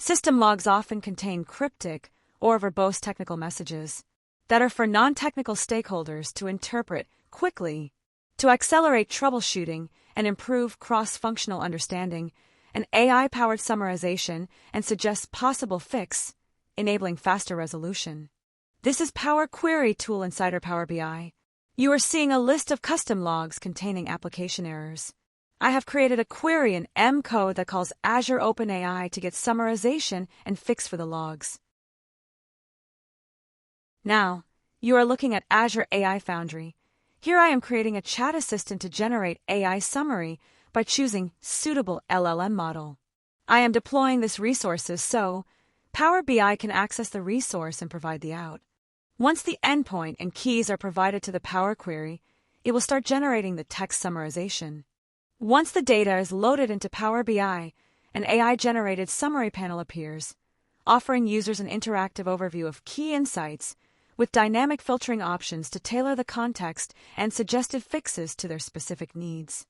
System logs often contain cryptic or verbose technical messages that are for non-technical stakeholders to interpret quickly. To accelerate troubleshooting and improve cross-functional understanding, an AI-powered summarization and suggests possible fix, enabling faster resolution. This is Power Query tool inside Power BI. You are seeing a list of custom logs containing application errors. I have created a query in M code that calls Azure OpenAI to get summarization and fix for the logs. Now, you are looking at Azure AI Foundry. Here I am creating a chat assistant to generate AI summary by choosing suitable LLM model. I am deploying this resources so Power BI can access the resource and provide the out. Once the endpoint and keys are provided to the Power Query, it will start generating the text summarization. Once the data is loaded into Power BI, an AI-generated summary panel appears, offering users an interactive overview of key insights with dynamic filtering options to tailor the context and suggested fixes to their specific needs.